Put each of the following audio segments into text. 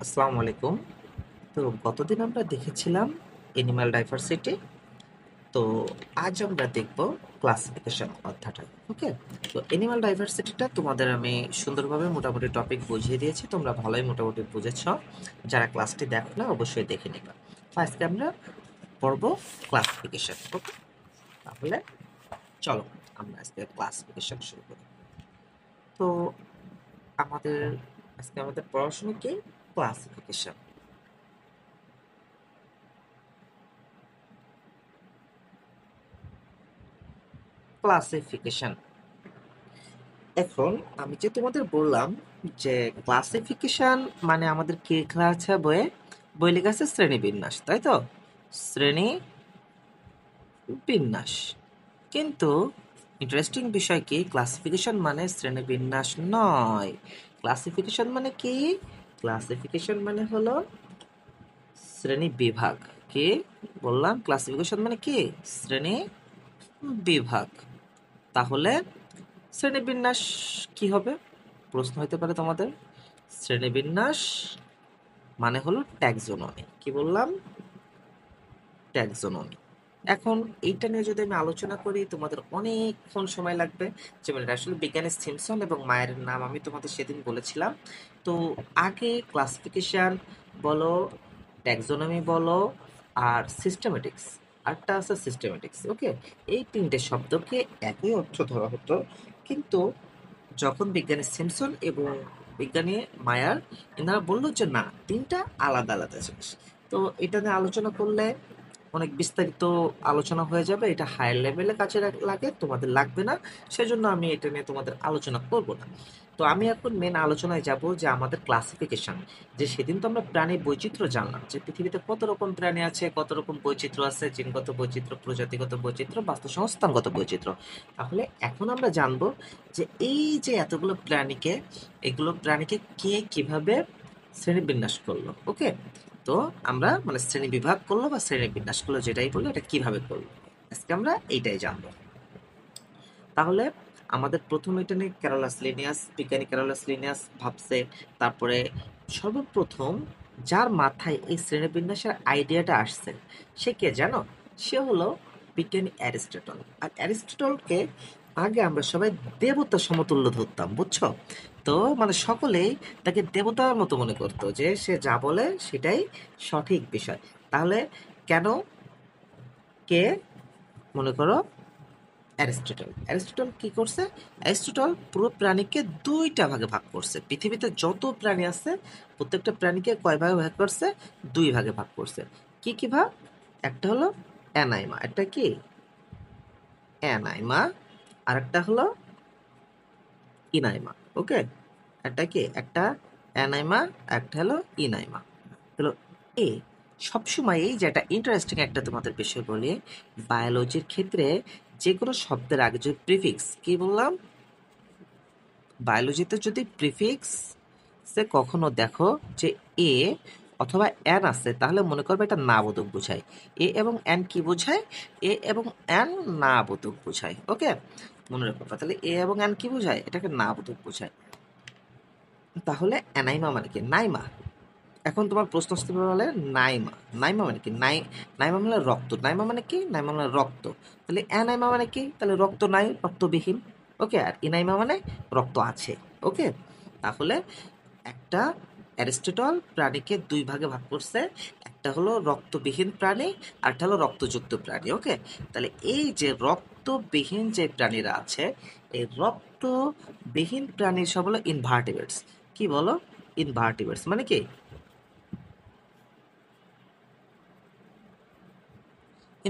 আসসালামু আলাইকুম। তো গতদিন আমরা দেখেছিলাম এনিম্যাল ডাইভার্সিটি। তো আজ আমরা দেখব ক্লাসিফিকেশন অধ্যায়টা। ওকে, তো এনিম্যাল ডাইভার্সিটিটা তোমাদের আমি সুন্দরভাবে মোটামুটি টপিক বুঝিয়ে দিয়েছি, তোমরা ভালোই মোটামুটি বুঝেছ। যারা ক্লাসটি দেখো না অবশ্যই দেখে নিবা। তো আজকে আমরা পড়ব ক্লাসিফিকেশন। ওকে, তাহলে চলো আমরা আজকে ক্লাসিফিকেশন শুরু করি। তো আমাদের আজকে আমাদের পড়াশোনা কি? ক্লাসিফিকেশন। ক্লাসিফিকেশন এখন আমি যে তোমাদের বললাম যে ক্লাসিফিকেশন মানে আমাদের কি লেখা আছে বইয়ে? বই লেখা আছে শ্রেণীবিন্যাস, তাই তো? শ্রেণী বিন্যাস। কিন্তু ইন্টারেস্টিং বিষয় কি, ক্লাসিফিকেশন মানে শ্রেণীবিন্যাস নয়। ক্লাসিফিকেশন মানে কি? ক্লাসিফিকেশন মানে হলো শ্রেণী বিভাগ। কি বললাম? ক্লাসিফিকেশন মানে কি? শ্রেণী বিভাগ। তাহলে শ্রেণীবিন্যাস কি হবে? প্রশ্ন হতে পারে তোমাদের। শ্রেণীবিন্যাস মানে হলো ট্যাক্সোনমি। কি বললাম? ট্যাক্সোনমি। এখন এইটা নিয়ে যদি আমি আলোচনা করি তোমাদের অনেকক্ষণ সময় লাগবে। যেমন এটা আসলে বিজ্ঞানী সিমসন এবং মায়ের নাম আমি তোমাদের সেদিন বলেছিলাম। তো আগে ক্লাসিফিকেশন বলো, ট্যাক্সোনমি বলো, আর সিস্টেমেটিক্স, আরটা আছে সিস্টেমেটিক্স। ওকে, এই তিনটে শব্দকে একই অর্থ ধরা হতো, কিন্তু যখন বিজ্ঞানী সিমসন এবং বিজ্ঞানী মায়ার এনারা বললো যে না, তিনটা আলাদা আলাদা জিনিস। তো এটা নিয়ে আলোচনা করলে অনেক বিস্তারিত আলোচনা হয়ে যাবে, এটা হায়ার লেভেলে কাজে লাগে, তোমাদের লাগবে না। সেজন্য আমি এটা নিয়ে তোমাদের আলোচনা করব না। তো আমি এখন মেন আলোচনায় যাব যে আমাদের ক্লাসিফিকেশন। যে সেদিন তো আমরা প্রাণী বৈচিত্র্য জানলাম যে পৃথিবীতে কত রকম প্রাণী আছে, কত রকম বৈচিত্র্য আছে, জিনগত বৈচিত্র্য, প্রজাতিগত বৈচিত্র্য, বাস্তুসংস্থানগত বৈচিত্র্য। তাহলে এখন আমরা জানবো যে এই যে এতগুলো প্রাণীকে, এগুলো প্রাণীকে কে কিভাবে শ্রেণীবিন্যাস করলো। ওকে, তো আমরা মানে শ্রেণী বিভাগ করলো বা শ্রেণী বিন্যাস করলো, যেটাই বললো, এটা কিভাবে করলো আজকে আমরা এইটাই জানবো। তাহলে আমাদের প্রথম এটা নিয়ে ক্যারোলাস লিনিয়াস, বিজ্ঞানী ক্যারোলাস লিনিয়াস ভাবছে। তারপরে সর্বপ্রথম যার মাথায় এই শ্রেণীবিন্যাসের আইডিয়াটা আসছে সে কে জানো? সে হলো বিজ্ঞানী অ্যারিস্টটল। আর অ্যারিস্টটলকে আগে আমরা সবাই দেবতা সমতুল্য ধরতাম, বুঝছো? তো মানে সকলেই তাকে দেবতার মতো মনে করতো, যে সে যা বলে সেটাই সঠিক বিষয়। তাহলে কেন? কে? মনে করো অ্যারিস্টটল। অ্যারিস্টটল কি করছে? অ্যারিস্টটল পুরো প্রাণীকে দুইটা ভাগে ভাগ করছে। পৃথিবীতে যত প্রাণী আছে প্রত্যেকটা প্রাণীকে কয় ভাগে ভাগ করছে? দুই ভাগে ভাগ করছে। কি কি ভাগ? একটা হলো অ্যানাইমা, একটা কি অ্যানাইমা, আর একটা হলো ইনাইমা। ওকে, একটা কি, একটা অ্যানাইমা, একটা হলো ইনাইমা। হলো এ। সবসময় যেটা ইন্টারেস্টিং একটা তোমাদের বিষয় বলি, বায়োলজির ক্ষেত্রে যে কোনো শব্দের আগে যদি প্রিফিক্স, কি বললাম? বায়োলজিতে যদি প্রিফিক্স সে কখনো দেখো যে এ অথবা এন আছে, তাহলে মনে করবে এটা না বোধক বোঝায়। এ এবং এন কি বোঝায়? এ এবং এন না বোধক বোঝায়। ওকে, মনে রাখবা। তাহলে এ এবং এন কি বোঝায়? এটাকে না বোধক বোঝায়। তাহলে অ্যানাইমা মানে কি? নাইমা। এখন তোমার প্রশ্ন আসতে পারে, নাইমা, নাইমা মানে কি? নাইমা মানে রক্ত। নাইমা মানে কি? নাইমা মানে রক্ত। তাহলে অ্যানাইমা মানে কি? তাহলে রক্ত নাই, রক্তবিহীন। ওকে, আর ইনাইমা মানে রক্ত আছে। ওকে, তাহলে একটা অ্যারিস্টটল প্রাণীকে দুই ভাগে ভাগ করছে। একটা হলো রক্তবিহীন প্রাণী, আর একটা হলো রক্তযুক্ত প্রাণী। ওকে, তাহলে এই যে রক্তবিহীন যে প্রাণীরা আছে, এই রক্তবিহীন প্রাণীর সব হলো ইনভার্টিব্রেটস। কি বলো? ইনভার্টিব্রেটস মানে কি?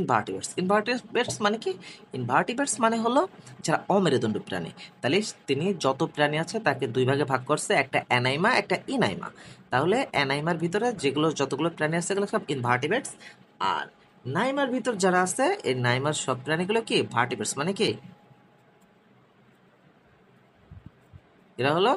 ইনভার্টিব্রেটস। ইনভার্টিব্রেটস মানে কি? ইনভার্টিব্রেটস মানে হলো যারা অমেরুদণ্ডী প্রাণী। তাহলে তিনি যত প্রাণী আছে তাকে দুই ভাগে ভাগ করছে, একটা অ্যানাইমা, একটা ইনাইমা। তাহলে অ্যানাইমার ভিতরে যেগুলো যতগুলো প্রাণী আছে এগুলো সব ইনভার্টিব্রেটস। আর নাইমার ভিতর যারা আছে, এই নাইমার সব প্রাণীগুলো কি? ভার্টিব্রেটস মানে কি? এরা হলো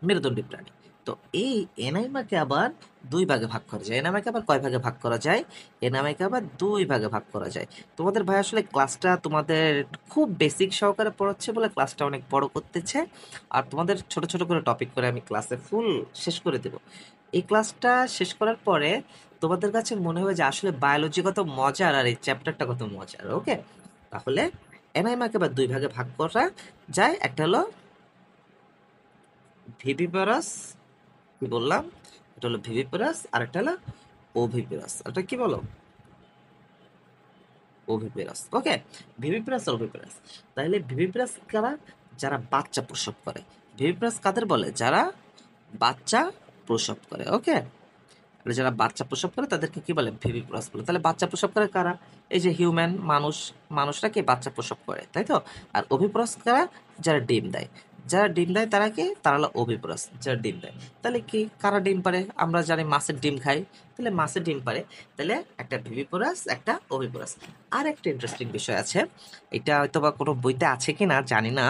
মেরুদণ্ডী প্রাণী। তো এই এনাইমাকে আবার দুই ভাগে ভাগ করা যায়। এনামাকে আবার কয় ভাগে ভাগ করা যায়? এনামাকে আবার দুই ভাগে ভাগ করা যায়। তোমাদের ভাই আসলে ক্লাসটা তোমাদের খুব বেসিক সহকারে পড়াচ্ছে বলে ক্লাসটা অনেক বড় করতেছে। আর তোমাদের ছোট ছোট করে টপিক করে আমি ক্লাসে ফুল শেষ করে দেব। এই ক্লাসটা শেষ করার পরে তোমাদের কাছে মনে হবে যে আসলে বায়োলজি কত মজার আর এই চ্যাপ্টারটা কত মজার। ওকে, তাহলে এনআইমাকে আবার দুই ভাগে ভাগ করা যায়। একটা হলো ভিভিপারাস, কি বললাম, এটা হলো ভিভিপারাস, আর একটা হলো ওভিপারাস। এটা কি বলো? ওভিপারাস। ওকে, ভিভিপারাস আর ওভিপারাস। তাহলে ভিভিপারাস কারা? যারা বাচ্চা প্রসব করে। ভিভিপারাস কাদের বলে? যারা বাচ্চা প্রসব করে। ওকে, তাহলে যারা বাচ্চা প্রসব করে তাদেরকে কি বলে? ভিভিপারাস বলে। তাহলে বাচ্চা প্রসব করে কারা? এই যে হিউম্যান, মানুষরা কি বাচ্চা প্রসব করে, তাই তো? আর ওভিপারাস কারা? যারা ডিম দেয়। যারা ডিম দেয় তারা কি? তারা হলো ওভিপারাস, যারা ডিম দেয়। তাহলে কি কারা ডিম পারে? আমরা জানি মাছের ডিম খাই, তাহলে মাছের ডিম পারে। তাহলে একটা ভিভিপারাস, একটা ওভিপারাস। আর একটা ইন্টারেস্টিং বিষয় আছে, এটা হয়তো বা কোনো বইতে আছে কি না জানি না।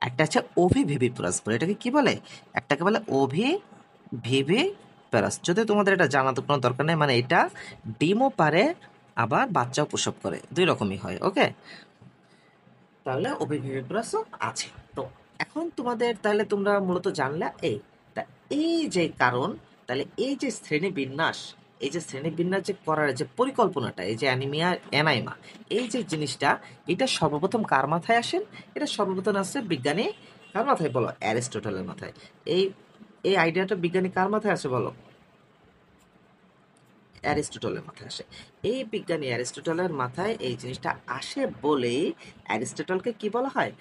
একটা আছে ওভিভিভিপারাস বলে। এটাকে কি বলে? একটাকে বলে ওভিভিভি প্যারাস। যদি তোমাদের এটা জানা তো কোনো দরকার নেই, মানে এটা ডিমও পারে আবার বাচ্চাও প্রসব করে, দুই রকমই হয়। ওকে, তাহলে ওভিভিভিপারাসও আছে। তো এখন তোমাদের তাহলে তোমরা মূলত জানলা এই তা এই যে কারণ, তাহলে এই যে শ্রেণীবিন্যাস, এই যে শ্রেণীবিন্যাস যে করার যে পরিকল্পনাটা, এই যে অ্যানিমিয়া অ্যানাইমা, এই যে জিনিসটা, এটা সর্বপ্রথম কার মাথায় আসেন? এটা সর্বপ্রথম আসছে বিজ্ঞানী কার মাথায় বলো? অ্যারিস্টটলের মাথায়। এই এই আইডিয়াটা বিজ্ঞানী কার মাথায় আসে বলো? অ্যারিস্টটলের মাথায় আসে। এই বিজ্ঞানী অ্যারিস্টটলের মাথায় এই জিনিসটা আসে বলেই অ্যারিস্টটলকে কি বলা হয়?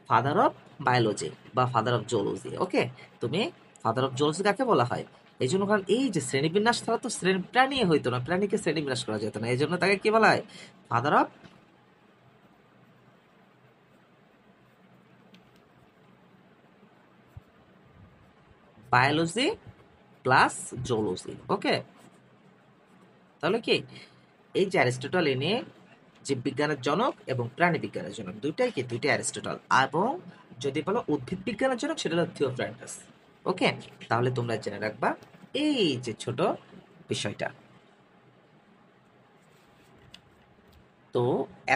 ফাদার অফ বায়োলজি বা ফাদার অফ জুওলজি। ওকে, তুমি ফাদার অফ জুওলজি কাকে বলা হয়? এই জন্য, কারণ এই যে শ্রেণীবিন্যাস ছাড়া তো প্রাণী হইতো না, প্রাণীকে শ্রেণীবিন্যাস করা যেত না, এই জন্য তাকে কি বলা হয়? Father of biology plus zoology. Okay, তাহলে কি এই যে অ্যারিস্টটল এনে জীববিজ্ঞানের জনক এবং প্রাণী বিজ্ঞানের জনক, দুইটাই কি? দুইটাই অ্যারিস্টটল। এবং যদি বলো উদ্ভিদ বিজ্ঞানের জনক, সেটা হলো থিওফ্রাস্টাস। ওকে, তাহলে তোমরা জেনে রাখবা এই যে ছোট বিষয়টা। তো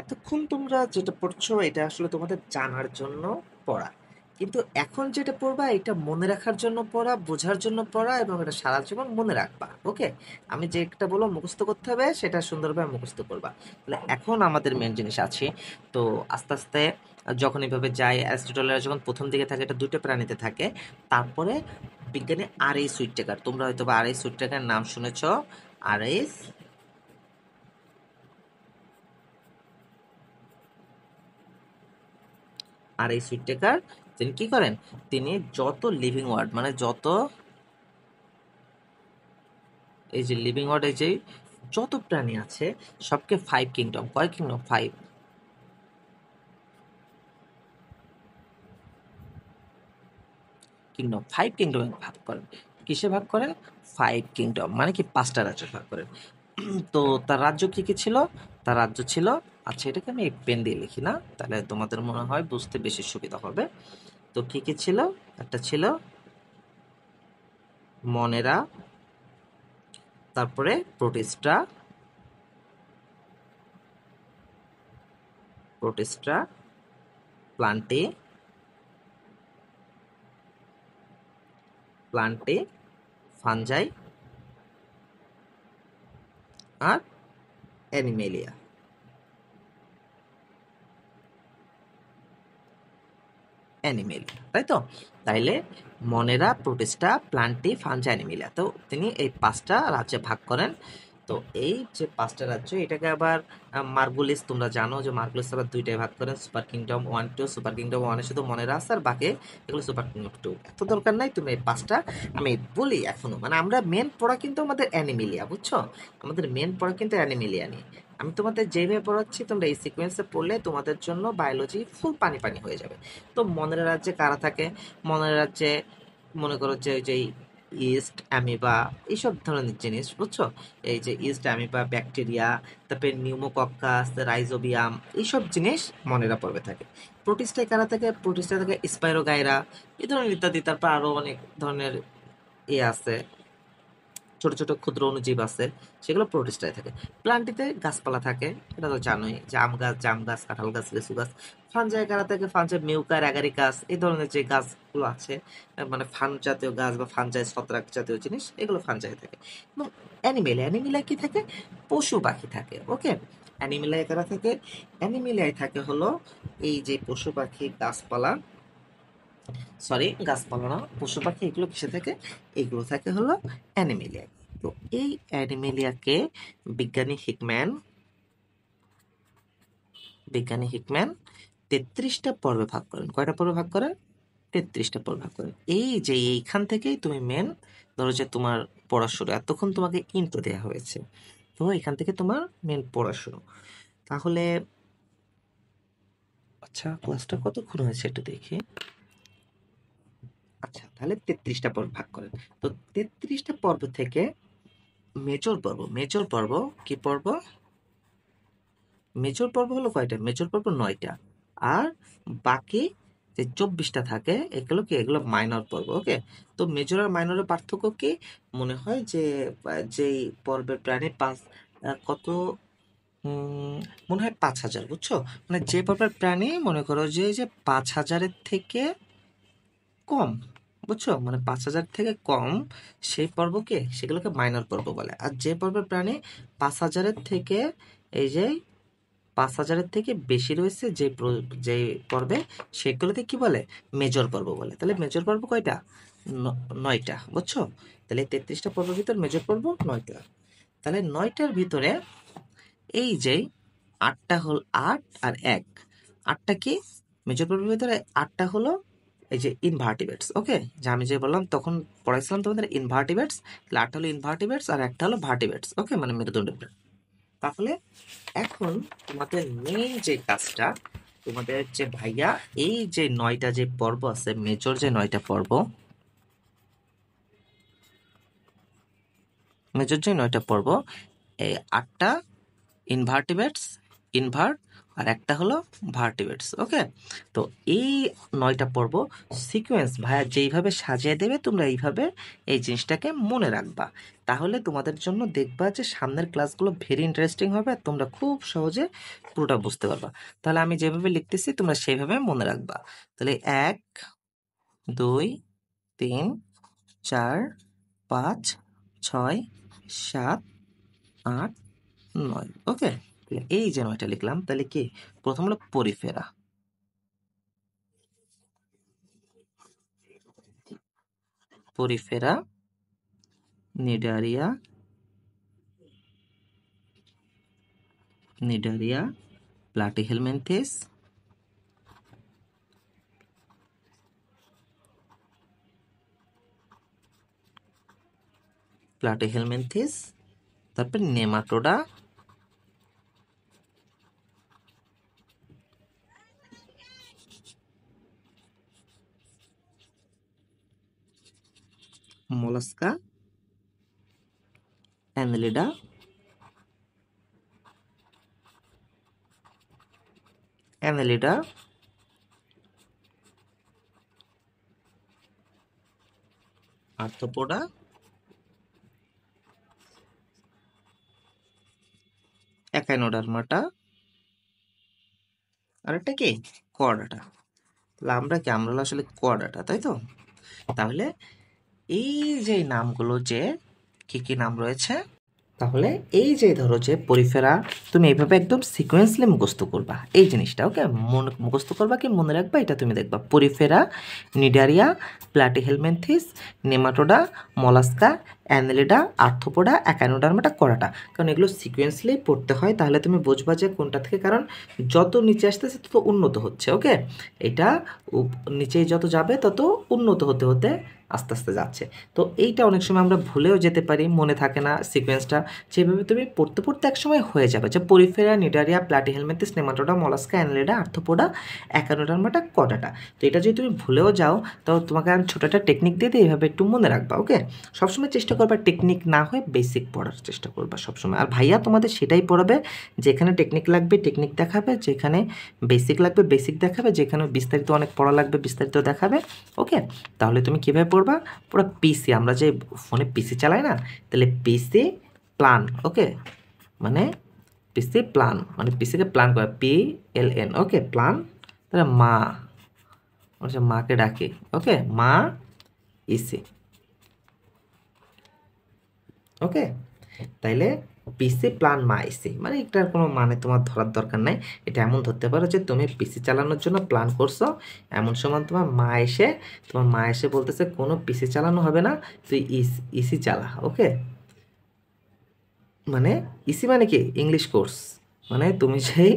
এতক্ষণ তোমরা যেটা পড়ছো এটা আসলে তোমাদের জানার জন্য পড়া, কিন্তু এখন যেটা পড়বা এটা মনে রাখার জন্য পড়া, বোঝার জন্য পড়া, এবং এটা সারা জীবন মনে রাখবা। ওকে, আমি যেটা বলবো মুখস্থ করতে হবে সেটা সুন্দরভাবে মুখস্থ করবা। তাহলে এখন আমাদের মেন জিনিস আছে। তো আস্তে আস্তে যখন এভাবে যাই, অ্যারিস্টটলের যখন প্রথম দিকে থাকে এটা দুটো প্রাণীতে থাকে। তারপরে বিজ্ঞানী আর এই সুইটটেকার, তোমরা হয়তো বা আর এই সুইটটেকার নাম শুনেছ। আর এস আর এই সুইটটেকার তিনি কি করেন? তিনি যত লিভিং ওয়ার্ড, মানে যত এই যে লিভিং ওয়ার্ড, এই যে যত প্রাণী আছে সবকে 5 কিংডম, কয় কিংডম? 5 কিংডম, 5 কিংডমে ভাগ করেন। কিসে ভাগ করেন? 5 কিংডম, মানে কি 5টা রাজ্যে ভাগ করেন। তো তার রাজ্য কি কি ছিল? তার রাজ্য ছিল, আচ্ছা এটাকে আমি পেন দিয়ে লিখি না, তাহলে তোমাদের মনে হয় বুঝতে বেশি সুবিধা হবে। তো কি কি ছিল? একটা ছিল মনেরা, তারপরে প্রোটিস্টা, প্রোটিস্টা, প্লান্টে, ফাঞ্জাই, আর অ্যানিমেলিয়া। তাই তো? তাইলে মনেরা, প্রোটিস্টা, প্লান্টি, ফাঞ্জাই, অ্যানিমেলিয়া। তো তিনি এই 5টা রাজ্যে ভাগ করেন। তো এই যে 5টা রাজ্য, এটাকে আবার মার্গুলিস, তোমরা জানো যে মার্গুলিস আবার 2টায় ভাগ করেন, সুপার কিংডম 1 2। সুপার কিংডম 1 এ শুধু মনেরা আছে, আর বাকি এগুলো সুপার কিংডম 2। এত দরকার নাই, তুমি এই 5টা আমি বলি এখনো, মানে আমরা মেন পড়া কিন্তু আমাদের অ্যানিমেলিয়া, বুঝছো? আমাদের মেন পড়া কিন্তু অ্যানিমেলিয়া নিয়ে। আমি তোমাদের যেভাবে পড়াচ্ছি তোমরা এই সিকোয়েন্সে পড়লে তোমাদের জন্য বায়োলজি ফুল পানি পানি হয়ে যাবে। তো মনের রাজ্যে কারা থাকে? মনের রাজ্যে মনে করো যে ওই যে ইস্ট, অ্যামিবা, এইসব ধরনের জিনিস, বুঝছো? এই যে ইস্ট, অ্যামিবা, ব্যাকটেরিয়া, তারপরে নিউমোকক্কাস, রাইজোবিয়াম, এইসব জিনিস মনেরা পর্বে থাকে। প্রোটিস্টায় কারা থাকে? প্রোটিস্টায় থাকে স্পাইরোগাইরা, এই ধরনের ইত্যাদি। তারপর আরো অনেক ধরনের আছে, ছোট ছোট ক্ষুদ্র অণুজীব আছে, সেগুলো প্রোটিস্টায় থাকে। প্লান্টিতে গাছপালা থাকে, এটা তো জানোই, যে আম গাছ, জাম গাছ, কাঁঠাল গাছ, লিচু গাছ। ফানজাই কারা থাকে? ফানজাই মিউকার, অ্যাগারিকাস, এই ধরনের যে গাছগুলো আছে, মানে ফান জাতীয় গাছ বা ফানজাই ছত্রাক জাতীয় জিনিস, এগুলো ফানজাই থাকে। এবং অ্যানিমেলিয়া কি থাকে? পশু পাখি থাকে। ওকে, অ্যানিমেলিয়ায় কারা থাকে? অ্যানিমেলিয়ায় থাকে হলো এই যে পশু পাখি, গাছপালা, সরি গাছপালা না, পশু পাখি, এগুলো কিসে থাকে? এগুলো থাকে হলো অ্যানিমেলিয়া। তো এই অ্যানিমেলিয়াকে বিজ্ঞানী হিকম্যান 33টা পর্বে ভাগ করেন। কয়টা পর্বে ভাগ করেন? 33টা পর্বে ভাগ করেন। এই যে এইখান থেকেই তুমি মেন, ধরো যে তোমার পড়াশুনো, এতক্ষণ তোমাকে ইন্ট্রো দেওয়া হয়েছে, তো এখান থেকে তোমার মেন পড়াশুনো। তাহলে আচ্ছা, ক্লাসটা কতক্ষণ হয়েছে একটু দেখি। আচ্ছা, তাহলে 33টা পর্ব ভাগ করেন। তো 33টা পর্ব থেকে মেজর পর্ব কি পর্ব? মেজর পর্ব হলো কয়টা? মেজর পর্ব 9টা। আর বাকি যে 24টা থাকে, এগুলো কি? এগুলো মাইনর পর্ব। ওকে, তো মেজর আর মাইনরের পার্থক্য কি? মনে হয় যে যেই পর্বের প্রাণী কত, মনে হয় 5000, বুঝছো? মানে যে পর্বের প্রাণী মনে করো যে 5000-এর থেকে কম, বুঝছো? মানে 5000 থেকে কম, সেই পর্বকে, সেগুলোকে মাইনর পর্ব বলে। আর যে পর্বের প্রাণী 5000-এর থেকে, এই যে 5000-এর থেকে বেশি রয়েছে যে পর্বে, সেগুলোকে কি বলে? মেজর পর্ব বলে। তাহলে মেজর পর্ব কয়টা? 9টা, বুঝছো? তাহলে 33টা পর্বের ভিতর মেজর পর্ব 9টা। তাহলে 9টার ভিতরে এই যে 8টা হল, 8 আর 1, 8টা কি? মেজর পর্বের ভিতরে 8টা হলো এই যে ইনভার্টিব্রেটস। ওকে, যে আমি যে বললাম তখন পড়াইছিলাম তোমাদের ইনভার্টিব্রেটস, তাহলে 8টা হলো ইনভার্টিব্রেটস আর একটা হলো ভার্টিব্রেটস। ওকে, মানে মেরুদণ্ডী প্রাণী। তাহলে এখন তোমাদের মেইন যে কাজটা, তোমাদের যে ভাইয়া এই যে 9টা যে পর্ব আছে, মেজর যে 9টা পর্ব, এই 8টা ইনভার্টিব্রেটস, ইনভার্ট, আর একটা হলো ভার্টিব্রেটস। ওকে, তো এই 9টা পর্ব সিকোয়েন্স ভাইয়া যেইভাবে সাজিয়ে দেবে, তোমরা এইভাবে এই জিনিসটাকে মনে রাখবা। তাহলে তোমাদের জন্য দেখবা যে সামনের ক্লাসগুলো ভেরি ইন্টারেস্টিং হবে, আর তোমরা খুব সহজে পুরোটা বুঝতে পারবা। তাহলে আমি যেভাবে লিখতেছি তোমরা সেইভাবে মনে রাখবা। তাহলে 1, 2, 3, 4, 5, 6, 7, 8, 9। ওকে, এই যে 9টা লিখলাম, তাহলে কি? প্রথম হলো পরিফেরা, নিডারিয়া, প্লাটিহেলমিনথেস, তারপর nematoda, mollusca, annelida, arthropoda, echinodermata, আর একটা কি? কোয়াডাটা। তাহলে আমরা হলো আসলে কোয়াডাটা, তাই তো? তাহলে এই যে নামগুলো, যে কি কি নাম রয়েছে, তাহলে এই যে ধরো যে পরিফেরা, তুমি এইভাবে একদম সিকোয়েন্সলি মুখস্থ করবা এই জিনিসটা। ওকে, মুখস্থ করবা কি মনে রাখবা, এটা তুমি দেখবা। Porifera, cnidaria, platyhelminthes, nematoda, mollusca, annelida, arthropoda, Echinodermata, করাটা। কারণ এগুলো সিকোয়েন্সলি পড়তে হয়, তাহলে তুমি বুঝবা যে কোনটা থেকে, কারণ যত নিচে আসতেছে তত উন্নত হচ্ছে। ওকে, এটা নিচে যত যাবে তত উন্নত হতে হতে আস্তে আস্তে যাচ্ছে। তো এইটা অনেক সময় আমরা ভুলেও যেতে পারি, মনে থাকে না সিকোয়েন্সটা। যেভাবে তুমি পড়তে পড়তে এক সময় হয়ে যাবে যে porifera, cnidaria, platyhelminthes, nematoda, mollusca, annelida, arthropoda, echinodermata, কটাটা। তো এটা যদি তুমি ভুলেও যাও, তো তোমাকে আমি ছোটো একটা টেকনিক দিয়ে দিই, এইভাবে একটু মনে রাখবা। ওকে, সবসময় চেষ্টা করবা টেকনিক না হয়ে বেসিক পড়ার চেষ্টা করবা সবসময়। আর ভাইয়া তোমাদের সেটাই পড়াবে, যেখানে টেকনিক লাগবে টেকনিক দেখাবে, যেখানে বেসিক লাগবে বেসিক দেখাবে, যেখানে বিস্তারিত অনেক পড়া লাগবে বিস্তারিত দেখাবে। ওকে, তাহলে তুমি কীভাবে পড়বে করবা পুরো পিসি, আমরা যে ফোনে পিসি চালাই না, তাহলে পিসি প্ল্যান, ওকে, মানে পিসি প্ল্যান মানে পিসিকে প্ল্যান করে PLN, ওকে, প্ল্যান, তাহলে মা, মাকে ডাকি, ওকে, মা ইসি, ওকে। তাইলে পিসি প্ল্যান মা ইসি, মানে এটার কোনো মানে তোমার ধরার দরকার নাই। এটা এমন ধরতে পারো যে তুমি পিসি চালানোর জন্য প্ল্যান করছো, এমন সময় তোমার মা এসে বলতেছে কোনো পিসি চালানো হবে না, তুই ইসি চালা, ওকে। মানে ইসি মানে কি ইংলিশ কোর্স, মানে তুমি যেই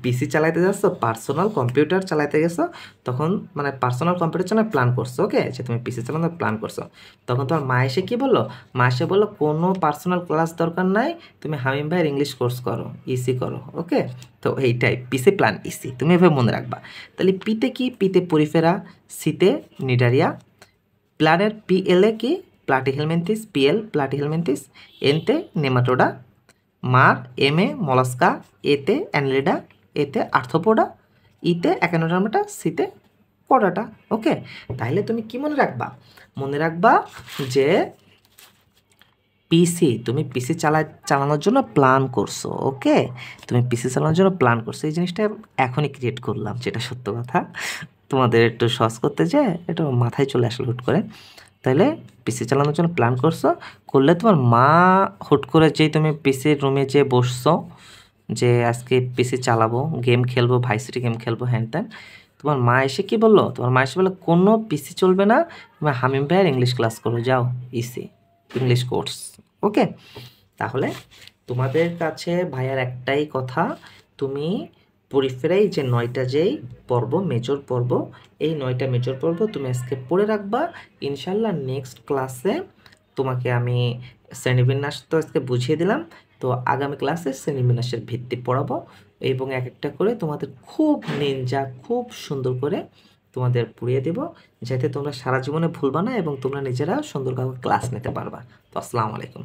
পিসি চালাইতে যাচ্ছ, পার্সোনাল কম্পিউটার চালাইতে গেছো, তখন মানে পার্সোনাল কম্পিউটার চালানো প্ল্যান করছো, ওকে, যে তুমি পিসি চালানোর প্ল্যান করছো, তখন তোমার মা এসে কি বললো, মা এসে বললো কোনো পার্সোনাল ক্লাস দরকার নাই, তুমি হামিম ভাইয়ের ইংলিশ কোর্স করো, ইসি করো, ওকে। তো এইটাই পিসি প্ল্যান ইসি, তুমি এভাবে মনে রাখবা। তাহলে পিতে কি, পিতে পরিফেরা, সিতে নিডারিয়া, প্ল্যানের PLA কি প্লাটিহেলমিনথিস, PL প্লাটিহেলমিনথিস, এনতে নেমাটোডা, মার MA মলাস্কা, এতে অ্যানলিডা, এতে আর্থ্রোপোডা, ইতে একানোডার্মাটা, সিতে পডাটা, ওকে। তাহলে তুমি কি মনে রাখবা যে তুমি পিসি চালানোর জন্য প্ল্যান করছো, ওকে, তুমি পিসি চালানোর জন্য প্ল্যান করছো, এই জিনিসটা এখনই ক্রিয়েট করলাম, যেটা সত্য কথা, তোমাদের একটু সহজ করতে যায় একটু মাথায় চলে আসলো হুট করে। তাহলে পিসি চালানোর জন্য প্ল্যান করলে তোমার মা হুট করে যেই তুমি পিসির রুমে যেয়ে বসছো, যে আজকে পিসি চালাবো, গেম খেলবো, ভাইসিটি গেম খেলবো, হ্যান ত্যান, তোমার মা এসে কি বললো, তোমার মা এসে বললো কোনো পিসি চলবে না, তুমি হামিম ভাইয়ের ইংলিশ ক্লাস করো, যাও ইসি ইংলিশ কোর্স, ওকে। তাহলে তোমাদের কাছে ভাইয়ার একটাই কথা, তুমি পরিফেরাই যে 9টা যেই পর্ব, মেজর পর্ব, এই 9টা মেজর পর্ব তুমি আজকে পড়ে রাখবা। ইনশাল্লাহ নেক্সট ক্লাসে তোমাকে আমি শ্রেণীবিন্যাস তো আজকে বুঝিয়ে দিলাম, তো আগামী ক্লাসে শ্রেণীবিন্যাসের ভিত্তি পড়াবো, এবং এক একটা করে তোমাদের খুব খুব সুন্দর করে তোমাদের পড়িয়ে দেব, যাতে তোমরা সারা জীবনে ভুলবা না এবং তোমরা নিজেরা সুন্দরভাবে ক্লাস নিতে পারবা। তো আসসালামু আলাইকুম।